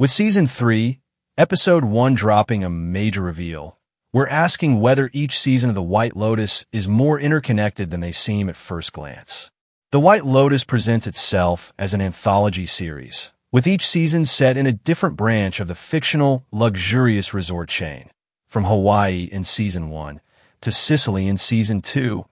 With Season 3, Episode 1 dropping a major reveal, we're asking whether each season of The White Lotus is more interconnected than they seem at first glance. The White Lotus presents itself as an anthology series, with each season set in a different branch of the fictional, luxurious resort chain, from Hawaii in Season 1 to Sicily in Season 2,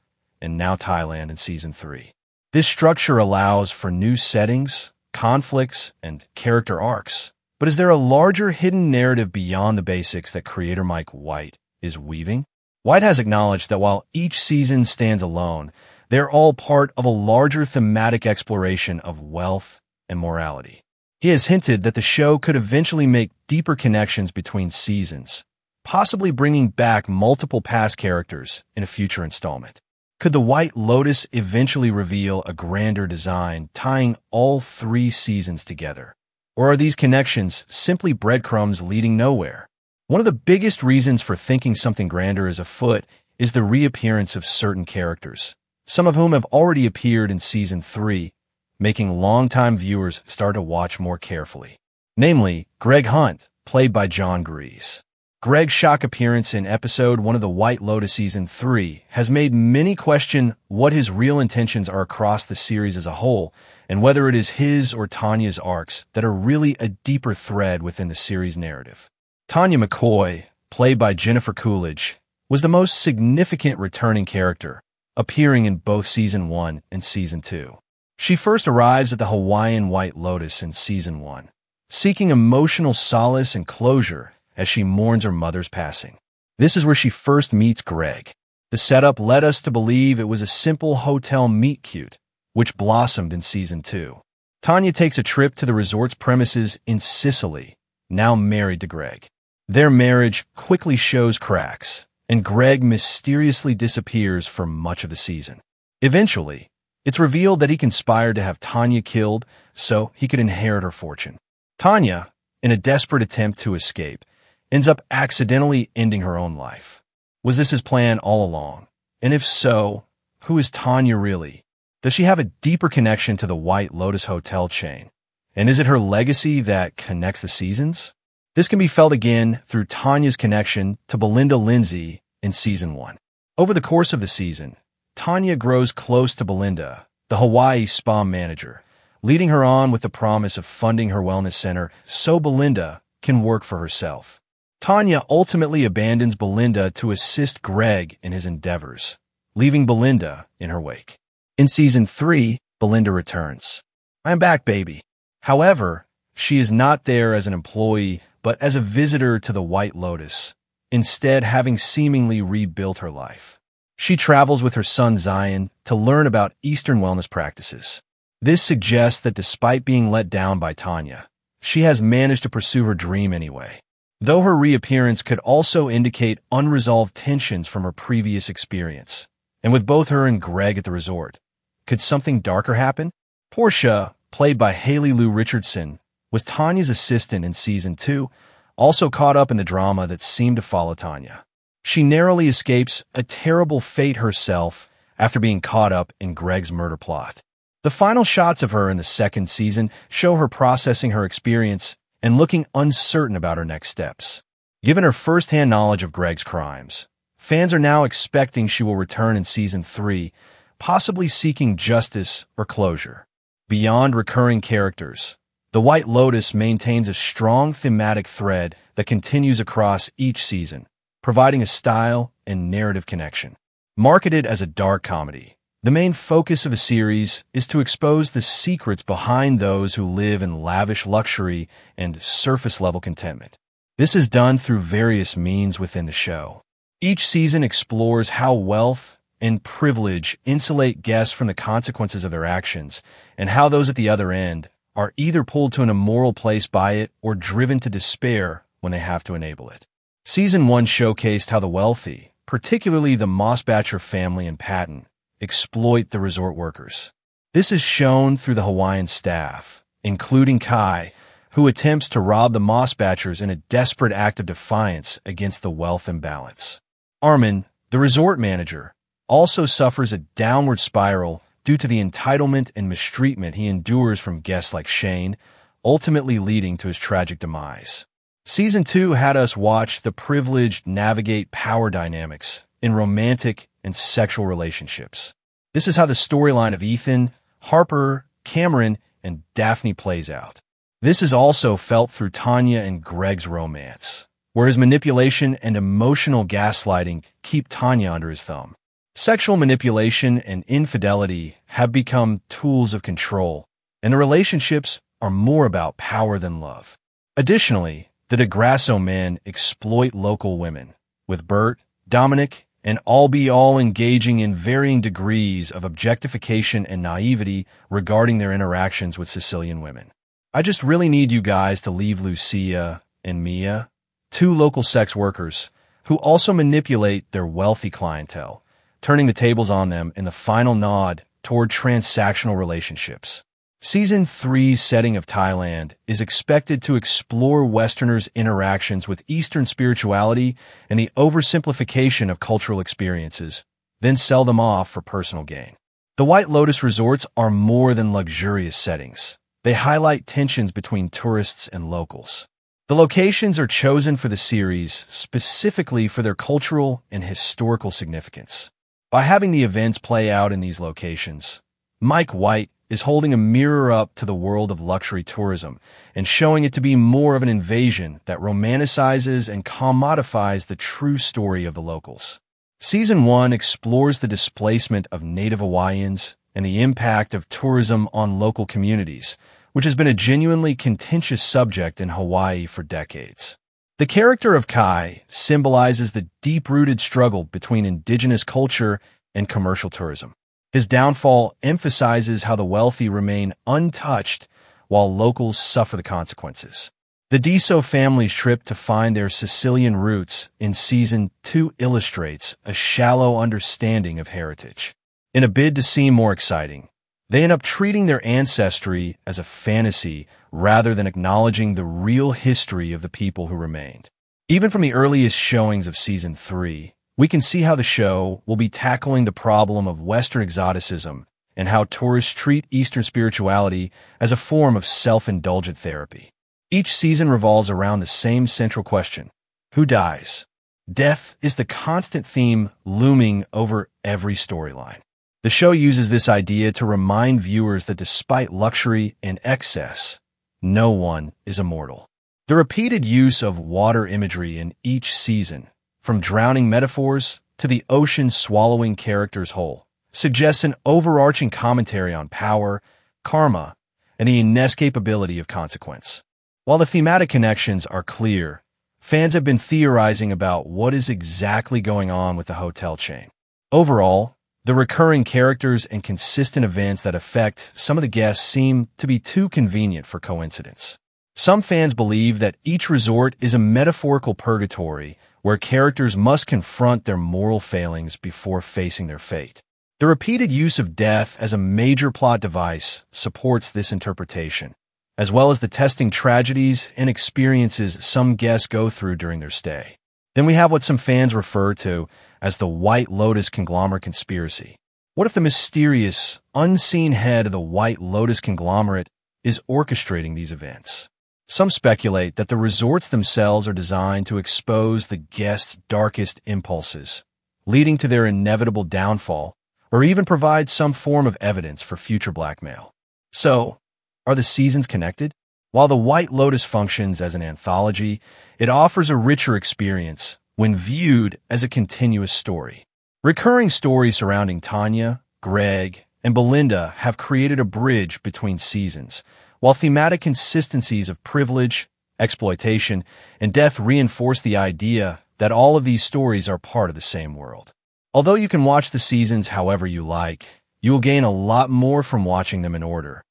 and now Thailand in Season 3. This structure allows for new settings, conflicts, and character arcs. But is there a larger hidden narrative beyond the basics that creator Mike White is weaving? White has acknowledged that while each season stands alone, they're all part of a larger thematic exploration of wealth and morality. He has hinted that the show could eventually make deeper connections between seasons, possibly bringing back multiple past characters in a future installment. Could the White Lotus eventually reveal a grander design tying all 3 seasons together? Or are these connections simply breadcrumbs leading nowhere? One of the biggest reasons for thinking something grander is afoot is the reappearance of certain characters, some of whom have already appeared in Season 3, making longtime viewers start to watch more carefully. Namely, Greg Hunt, played by John Grease. Greg's shock appearance in Episode 1 of The White Lotus Season 3 has made many question what his real intentions are across the series as a whole, and whether it is his or Tanya's arcs that are really a deeper thread within the series' narrative. Tanya McCoy, played by Jennifer Coolidge, was the most significant returning character, appearing in both Season 1 and Season 2. She first arrives at the Hawaiian White Lotus in Season 1, seeking emotional solace and closure as she mourns her mother's passing. This is where she first meets Greg. The setup led us to believe it was a simple hotel meet-cute, which blossomed in Season 2. Tanya takes a trip to the resort's premises in Sicily, now married to Greg. Their marriage quickly shows cracks, and Greg mysteriously disappears for much of the season. Eventually, it's revealed that he conspired to have Tanya killed so he could inherit her fortune. Tanya, in a desperate attempt to escape, ends up accidentally ending her own life. Was this his plan all along? And if so, who is Tanya really? Does she have a deeper connection to the White Lotus hotel chain? And is it her legacy that connects the seasons? This can be felt again through Tanya's connection to Belinda Lindsay in Season 1. Over the course of the season, Tanya grows close to Belinda, the Hawaii spa manager, leading her on with the promise of funding her wellness center so Belinda can work for herself. Tanya ultimately abandons Belinda to assist Greg in his endeavors, leaving Belinda in her wake. In Season 3, Belinda returns. "I'm back, baby." However, she is not there as an employee, but as a visitor to the White Lotus, instead having seemingly rebuilt her life. She travels with her son Zion to learn about Eastern wellness practices. This suggests that despite being let down by Tanya, she has managed to pursue her dream anyway. Though her reappearance could also indicate unresolved tensions from her previous experience. And with both her and Greg at the resort, could something darker happen? Portia, played by Haley Lou Richardson, was Tanya's assistant in Season 2, also caught up in the drama that seemed to follow Tanya. She narrowly escapes a terrible fate herself after being caught up in Greg's murder plot. The final shots of her in the second season show her processing her experience and looking uncertain about her next steps. Given her first-hand knowledge of Greg's crimes, fans are now expecting she will return in Season 3, possibly seeking justice or closure. Beyond recurring characters, The White Lotus maintains a strong thematic thread that continues across each season, providing a style and narrative connection. Marketed as a dark comedy, the main focus of the series is to expose the secrets behind those who live in lavish luxury and surface-level contentment. This is done through various means within the show. Each season explores how wealth and privilege insulate guests from the consequences of their actions, and how those at the other end are either pulled to an immoral place by it or driven to despair when they have to enable it. Season 1 showcased how the wealthy, particularly the Mossbatcher family and Patton, exploit the resort workers. This is shown through the Hawaiian staff, including Kai, who attempts to rob the Mossbatchers in a desperate act of defiance against the wealth imbalance. Armin, the resort manager, also suffers a downward spiral due to the entitlement and mistreatment he endures from guests like Shane, ultimately leading to his tragic demise. Season 2 had us watch the privileged navigate power dynamics in romantic and sexual relationships. This is how the storyline of Ethan, Harper, Cameron, and Daphne plays out. This is also felt through Tanya and Greg's romance, where his manipulation and emotional gaslighting keep Tanya under his thumb. Sexual manipulation and infidelity have become tools of control, and the relationships are more about power than love. Additionally, the DeGrasso men exploit local women, with Bert, Dominic, and all engaging in varying degrees of objectification and naivety regarding their interactions with Sicilian women. I just really need you guys to leave Lucia and Mia, two local sex workers, who also manipulate their wealthy clientele, turning the tables on them in the final nod toward transactional relationships. Season 3's setting of Thailand is expected to explore Westerners' interactions with Eastern spirituality and the oversimplification of cultural experiences, then sell them off for personal gain. The White Lotus resorts are more than luxurious settings. They highlight tensions between tourists and locals. The locations are chosen for the series specifically for their cultural and historical significance. By having the events play out in these locations, Mike White is holding a mirror up to the world of luxury tourism and showing it to be more of an invasion that romanticizes and commodifies the true story of the locals. Season 1 explores the displacement of Native Hawaiians and the impact of tourism on local communities, which has been a genuinely contentious subject in Hawaii for decades. The character of Kai symbolizes the deep-rooted struggle between indigenous culture and commercial tourism. His downfall emphasizes how the wealthy remain untouched while locals suffer the consequences. The Diso family's trip to find their Sicilian roots in Season 2 illustrates a shallow understanding of heritage. In a bid to seem more exciting, they end up treating their ancestry as a fantasy rather than acknowledging the real history of the people who remained. Even from the earliest showings of Season 3, we can see how the show will be tackling the problem of Western exoticism and how tourists treat Eastern spirituality as a form of self-indulgent therapy. Each season revolves around the same central question: who dies? Death is the constant theme looming over every storyline. The show uses this idea to remind viewers that despite luxury and excess, no one is immortal. The repeated use of water imagery in each season, from drowning metaphors to the ocean swallowing characters whole, suggests an overarching commentary on power, karma, and the inescapability of consequence. While the thematic connections are clear, fans have been theorizing about what is exactly going on with the hotel chain. Overall, the recurring characters and consistent events that affect some of the guests seem to be too convenient for coincidence. Some fans believe that each resort is a metaphorical purgatory where characters must confront their moral failings before facing their fate. The repeated use of death as a major plot device supports this interpretation, as well as the testing tragedies and experiences some guests go through during their stay. Then we have what some fans refer to as the White Lotus conglomerate conspiracy. What if the mysterious, unseen head of the White Lotus conglomerate is orchestrating these events? Some speculate that the resorts themselves are designed to expose the guests' darkest impulses, leading to their inevitable downfall, or even provide some form of evidence for future blackmail. So, are the seasons connected? While the White Lotus functions as an anthology, it offers a richer experience when viewed as a continuous story. Recurring stories surrounding Tanya, Greg, and Belinda have created a bridge between seasons, while thematic consistencies of privilege, exploitation, and death reinforce the idea that all of these stories are part of the same world. Although you can watch the seasons however you like, you will gain a lot more from watching them in order,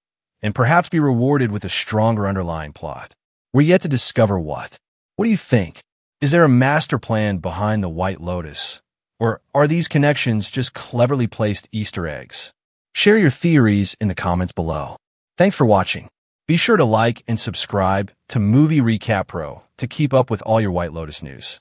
and perhaps be rewarded with a stronger underlying plot. We're yet to discover what. What do you think? Is there a master plan behind the White Lotus? Or are these connections just cleverly placed Easter eggs? Share your theories in the comments below. Thanks for watching. Be sure to like and subscribe to Movie Recap Pro to keep up with all your White Lotus news.